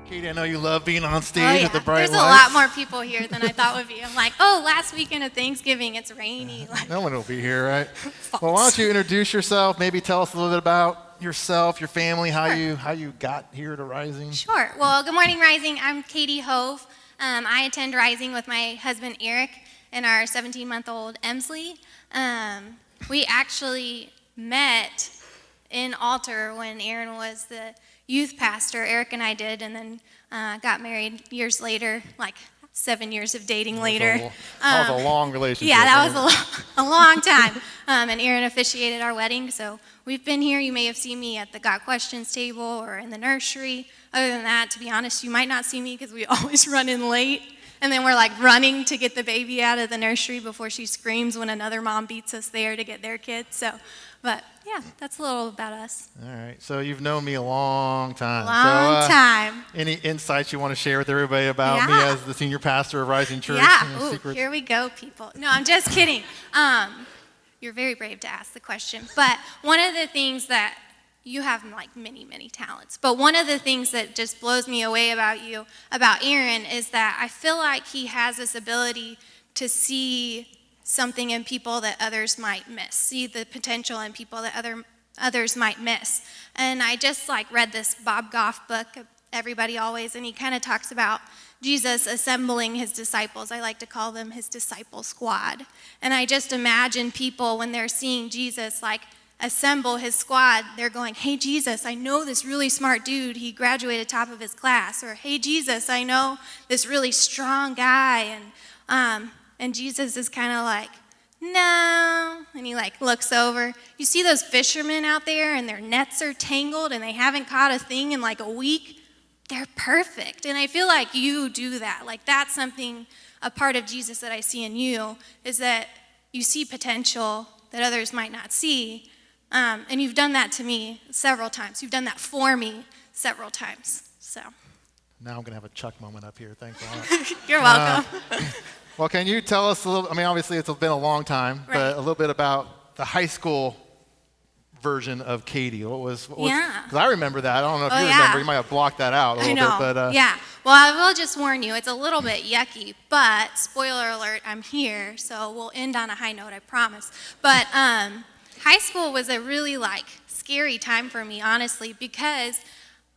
Katie, I know you love being on stage Oh, yeah. with the bright There's lights. a lot more people here than I thought would be. I'm like, oh, last weekend of Thanksgiving, it's rainy. Like, No one will be here, right? False. Well, why don't you introduce yourself? Maybe tell us a little bit about yourself, your family, how Sure. you got here to Rising. Sure. Well, good morning, Rising. I'm Katie Hove. I attend Rising with my husband, Eric, and our 17-month-old Emsley. We actually met in Alter when Aaron was the youth pastor. Eric and I did, and then got married years later, like 7 years of dating later. That was a long relationship. Yeah, that was a long time. And Aaron officiated our wedding, so we've been here. You may have seen me at the Got Questions table or in the nursery. Other than that, to be honest, you might not see me because we always run in late. And then we're like running to get the baby out of the nursery before she screams when another mom beats us there to get their kids. So, but yeah, that's a little about us. All right. So you've known me a long time. Long time. Any insights you want to share with everybody about me as the senior pastor of Rising Church? Yeah. Any Ooh, secrets? here we go, people. No, I'm just kidding. You're very brave to ask the question. But one of the things that you have like many, many talents. But one of the things that just blows me away about you, about Aaron, is that I feel like he has this ability to see something in people that others might miss, see the potential in people that others might miss. And I just like read this Bob Goff book, Everybody Always, and he kind of talks about Jesus assembling his disciples. I like to call them his disciple squad. And I just imagine people when they're seeing Jesus like assemble his squad, they're going, hey Jesus, I know this really smart dude, he graduated top of his class. Or hey Jesus, I know this really strong guy. And Jesus is kind of like, no. And he like looks over. You see those fishermen out there and their nets are tangled and they haven't caught a thing in like a week? They're perfect. And I feel like you do that. Like that's something, a part of Jesus that I see in you, is that you see potential that others might not see. And you've done that to me several times. You've done that for me several times. So. Now I'm going to have a Chuck moment up here. Thanks a lot. You're welcome. Well, can you tell us a little, I mean, obviously it's been a long time, Right. but a little bit about the high school version of Katie. What was Yeah. Because I remember that. I don't know if Oh, you yeah. remember. You might have blocked that out a little I know. bit. But, yeah. Well, I will just warn you, it's a little bit yucky, but spoiler alert, I'm here, so we'll end on a high note, I promise. But high school was a really like scary time for me, honestly, because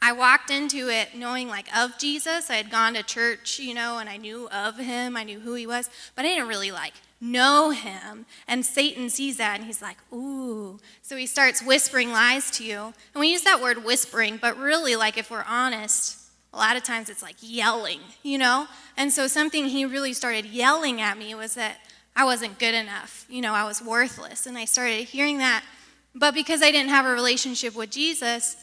I walked into it knowing like of Jesus. I had gone to church, you know, and I knew of him. I knew who he was, but I didn't really like know him. And Satan sees that and he's like, ooh. So he starts whispering lies to you. And we use that word whispering, but really like if we're honest, a lot of times it's like yelling, you know? And so something he really started yelling at me was that I wasn't good enough. You know, I was worthless. And I started hearing that. But because I didn't have a relationship with Jesus,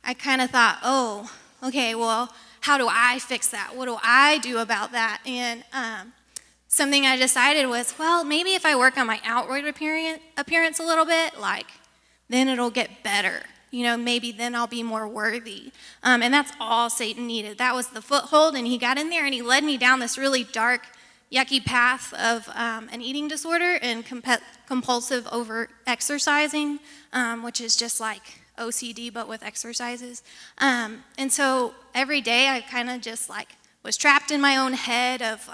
I kind of thought, oh, okay, well, how do I fix that? What do I do about that? And something I decided was, well, maybe if I work on my outward appearance a little bit, like, then it'll get better. You know, maybe then I'll be more worthy. And that's all Satan needed. That was the foothold, and he got in there and he led me down this really dark, yucky path of an eating disorder and compulsive over-exercising, which is just like OCD but with exercises. And so every day I kind of just like was trapped in my own head of,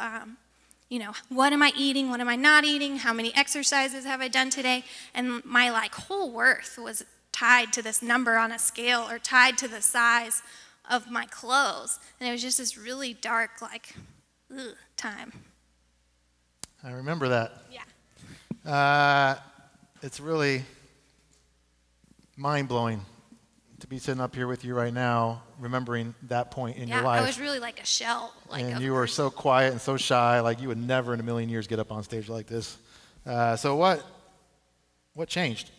you know, what am I eating? What am I not eating? How many exercises have I done today? And my like whole worth was tied to this number on a scale or tied to the size of my clothes. And it was just this really dark like time. I remember that. Yeah. It's really mind-blowing to be sitting up here with you right now, remembering that point in your life. I was really like a shell. Like and you were so quiet and so shy, like you would never in a million years get up on stage like this. So what changed?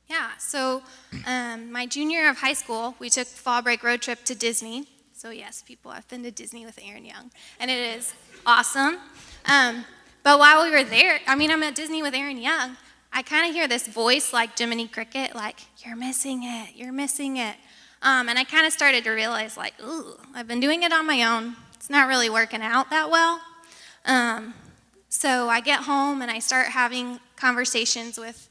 Yeah, so my junior year of high school, we took fall break road trip to Disney. So yes, people, I've been to Disney with Aaron Young, and it is awesome. But while we were there, I mean, I'm at Disney with Aaron Young, I kind of hear this voice like Jiminy Cricket, like, you're missing it, you're missing it. And I kind of started to realize, like, ooh, I've been doing it on my own. It's not really working out that well. So I get home and I start having conversations with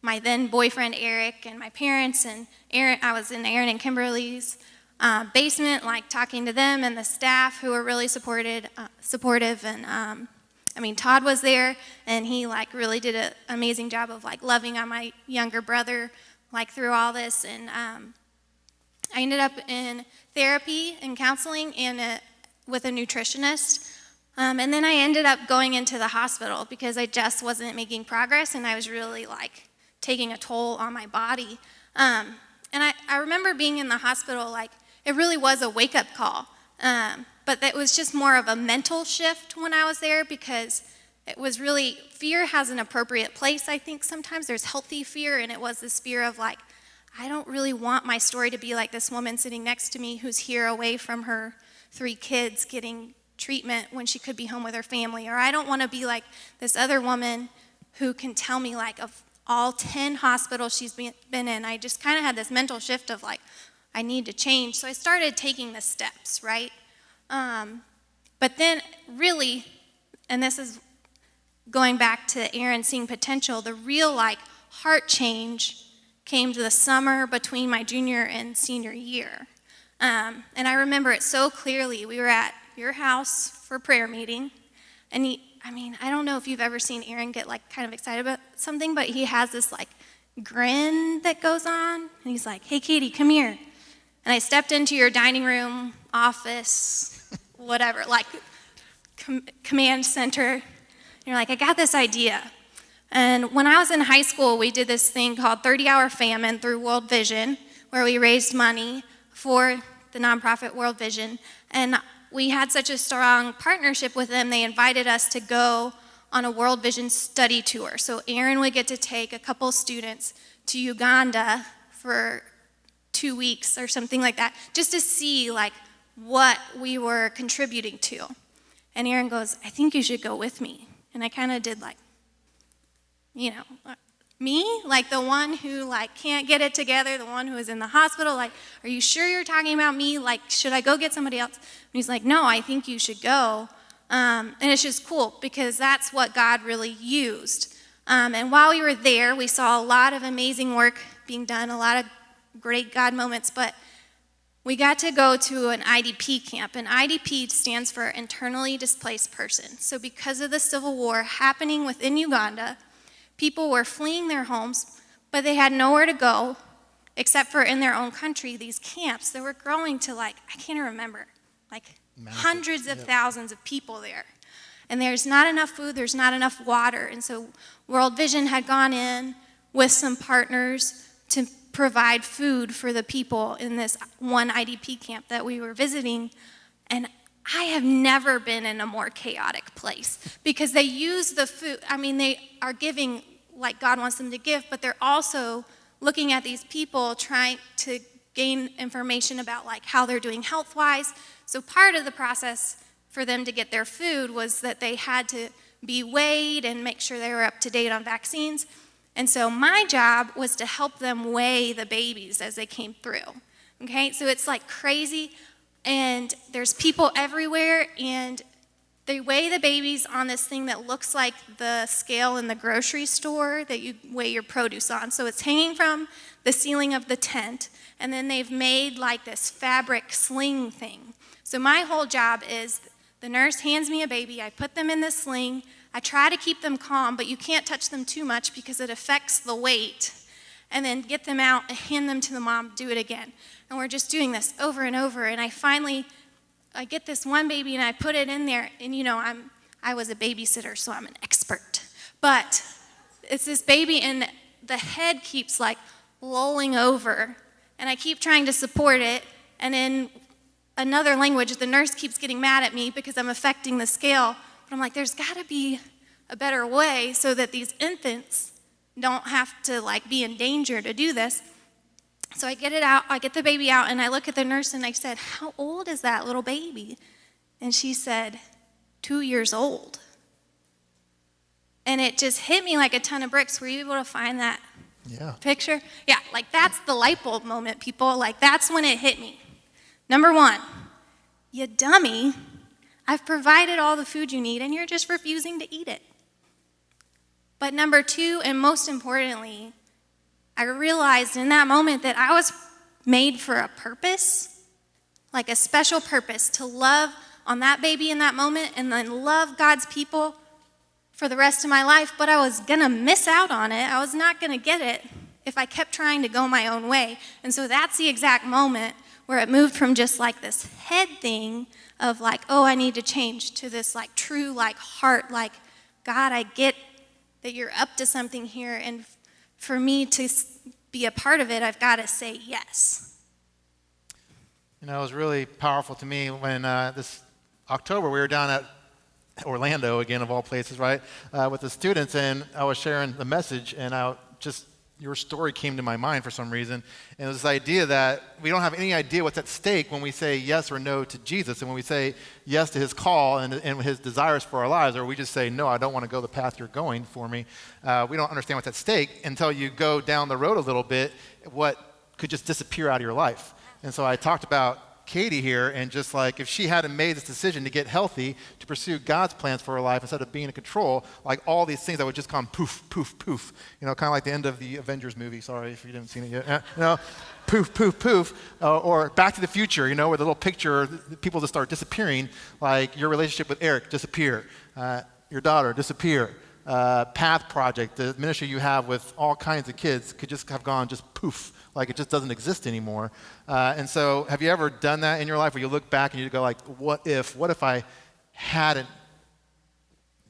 my then boyfriend Eric and my parents and Aaron. I was in Aaron and Kimberly's basement, like talking to them and the staff who were really supportive. And Todd was there, and he like really did an amazing job of like loving on my younger brother like through all this. And I ended up in therapy and counseling and with a nutritionist. And then I ended up going into the hospital because I just wasn't making progress, and I was really like taking a toll on my body. And I remember being in the hospital, like it really was a wake-up call. But it was just more of a mental shift when I was there, because it was really, fear has an appropriate place, I think sometimes. There's healthy fear, and it was this fear of like, I don't really want my story to be like this woman sitting next to me who's here away from her 3 kids getting treatment when she could be home with her family. Or I don't want to be like this other woman who can tell me like of all 10 hospitals she's been in. I just kind of had this mental shift of like, I need to change. So I started taking the steps, right? But then really, and this is going back to Aaron seeing potential, the real like heart change came to the summer between my junior and senior year. And I remember it so clearly. We were at your house for prayer meeting, and I don't know if you've ever seen Aaron get like kind of excited about something, but he has this like grin that goes on, and he's like, "Hey, Katie, come here." And I stepped into your dining room, office, whatever, like command center. And you're like, "I got this idea." And when I was in high school, we did this thing called 30-Hour Famine through World Vision, where we raised money for the nonprofit World Vision. And we had such a strong partnership with them, they invited us to go on a World Vision study tour. So Aaron would get to take a couple students to Uganda for 2 weeks or something like that, just to see like what we were contributing to. And Aaron goes, "I think you should go with me." And I kind of did like, me? Like the one who like can't get it together, the one who is in the hospital, like, "Are you sure you're talking about me? Like, should I go get somebody else?" And he's like, "No, I think you should go." And it's just cool because that's what God really used. And while we were there, we saw a lot of amazing work being done, a lot of great God moments, but we got to go to an IDP camp. And IDP stands for Internally Displaced Person. So because of the civil war happening within Uganda, people were fleeing their homes, but they had nowhere to go except for in their own country, these camps that were growing to like, I can't remember, like Massive. hundreds of thousands of people there. And there's not enough food, there's not enough water. And so World Vision had gone in with some partners to provide food for the people in this one IDP camp that we were visiting. And I have never been in a more chaotic place because they use the food. They are giving like God wants them to give, but they're also looking at these people trying to gain information about like how they're doing health-wise. So part of the process for them to get their food was that they had to be weighed and make sure they were up to date on vaccines. And so my job was to help them weigh the babies as they came through. Okay, so it's like crazy. And there's people everywhere, and they weigh the babies on this thing that looks like the scale in the grocery store that you weigh your produce on. So it's hanging from the ceiling of the tent, and then they've made like this fabric sling thing. So my whole job is the nurse hands me a baby, I put them in this sling, I try to keep them calm, but you can't touch them too much because it affects the weight, and then get them out and hand them to the mom, do it again. And we're just doing this over and over. And I get this one baby and I put it in there. And I was a babysitter, so I'm an expert. But it's this baby and the head keeps like lolling over. And I keep trying to support it. And in another language, the nurse keeps getting mad at me because I'm affecting the scale. But I'm like, there's got to be a better way so that these infants don't have to like be in danger to do this. So I get it out, I get the baby out, and I look at the nurse and I said, "How old is that little baby?" And she said, 2 years old. And it just hit me like a ton of bricks. Were you able to find that picture? Yeah, like that's the light bulb moment, people. Like that's when it hit me. Number one, you dummy, I've provided all the food you need and you're just refusing to eat it. But number two, and most importantly, I realized in that moment that I was made for a purpose like a special purpose to love on that baby in that moment and then love God's people for the rest of my life, but I was gonna miss out on it. I was not gonna get it if I kept trying to go my own way. And so that's the exact moment where it moved from just like this head thing of like, oh, I need to change, to this like true like heart, like, God, I get that you're up to something here, and for me to be a part of it, I've got to say yes. You know, it was really powerful to me when this October we were down at Orlando, again, of all places, right, with the students, and I was sharing the message, and your story came to my mind for some reason, and it was this idea that we don't have any idea what's at stake when we say yes or no to Jesus, and when we say yes to his call and his desires for our lives, or we just say, no, I don't want to go the path you're going for me. We don't understand what's at stake until you go down the road a little bit, what could just disappear out of your life. And so I talked about Katie here, and just like if she hadn't made this decision to get healthy, to pursue God's plans for her life instead of being in control, like all these things that would just come poof, poof, poof. You know, kind of like the end of the Avengers movie. Sorry if you didn't see it yet. You know, poof, poof, poof. Or Back to the Future, you know, where the little picture, people just start disappearing, like your relationship with Eric, disappear. Your daughter, disappear. Path Project, the ministry you have with all kinds of kids could just have gone just poof. Like it just doesn't exist anymore. And so have you ever done that in your life where you look back and you go like, what if I hadn't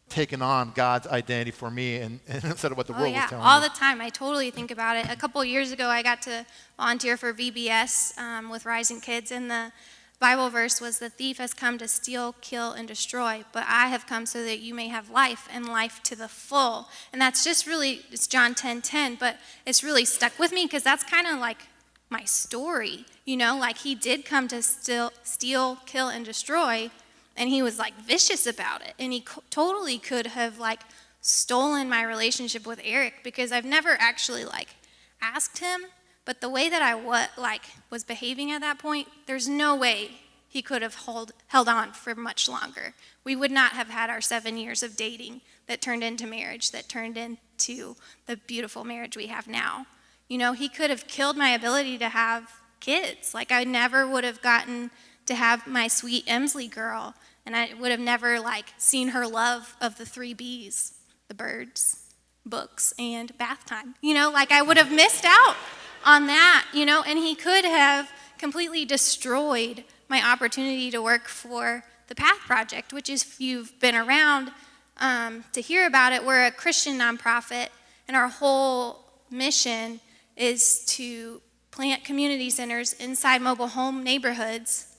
taken on God's identity for me and instead of what the world was telling me? All the time. I totally think about it. A couple of years ago, I got to volunteer for VBS with Rising Kids, and the Bible verse was, the thief has come to steal, kill, and destroy, but I have come so that you may have life, and life to the full. And that's just really, it's John 10:10, but it's really stuck with me because that's kind of like my story, you know, like he did come to steal, kill, and destroy, and he was like vicious about it, and he totally could have like stolen my relationship with Eric, because I've never actually like asked him. But the way that I was behaving at that point, there's no way he could have held on for much longer. We would not have had our 7 years of dating that turned into marriage, that turned into the beautiful marriage we have now. You know, he could have killed my ability to have kids. Like I never would have gotten to have my sweet Emsley girl, and I would have never like seen her love of the 3 B's, the birds, books, and bath time. You know, like I would have missed out on that, you know, and he could have completely destroyed my opportunity to work for the Path Project, which is, if you've been around to hear about it, we're a Christian nonprofit, and our whole mission is to plant community centers inside mobile home neighborhoods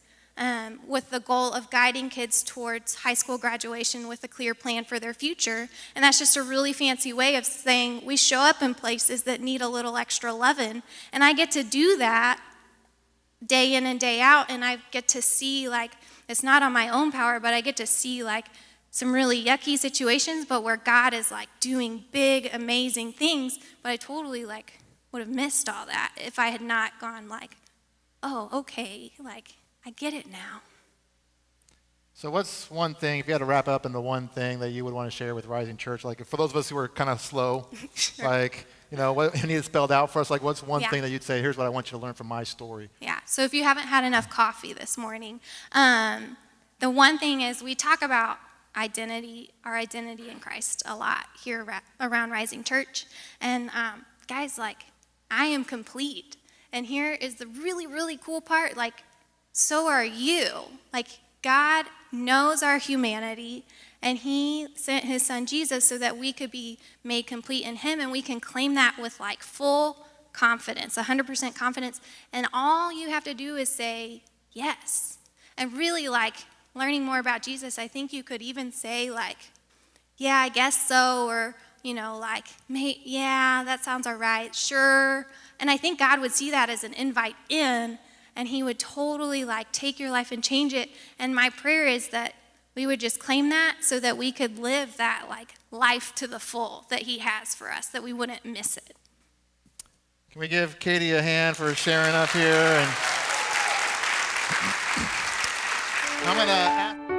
with the goal of guiding kids towards high school graduation with a clear plan for their future. And that's just a really fancy way of saying we show up in places that need a little extra loving. And I get to do that day in and day out, and I get to see, like, it's not on my own power, but I get to see, like, some really yucky situations, but where God is, like, doing big, amazing things. But I totally, like, would have missed all that if I had not gone, like, oh, okay, like, I get it now. So what's one thing, if you had to wrap up into one thing that you would want to share with Rising Church, like for those of us who are kind of slow, Sure. like, you know, what you need it spelled out for us, like what's one Yeah. thing that you'd say, here's what I want you to learn from my story? Yeah, so if you haven't had enough coffee this morning, the one thing is we talk about identity, our identity in Christ a lot here around Rising Church. And guys, like, I am complete. And here is the really, really cool part, like, so are you. Like, God knows our humanity, and he sent his son Jesus so that we could be made complete in him, and we can claim that with like full confidence, 100% confidence. And all you have to do is say yes. And really, like, learning more about Jesus, I think you could even say like, yeah, I guess so, or, you know, like, yeah, that sounds all right, sure. And I think God would see that as an invite in, and he would totally like take your life and change it. And my prayer is that we would just claim that so that we could live that like life to the full that he has for us, that we wouldn't miss it. Can we give Katie a hand for sharing up here? And I'm going to ask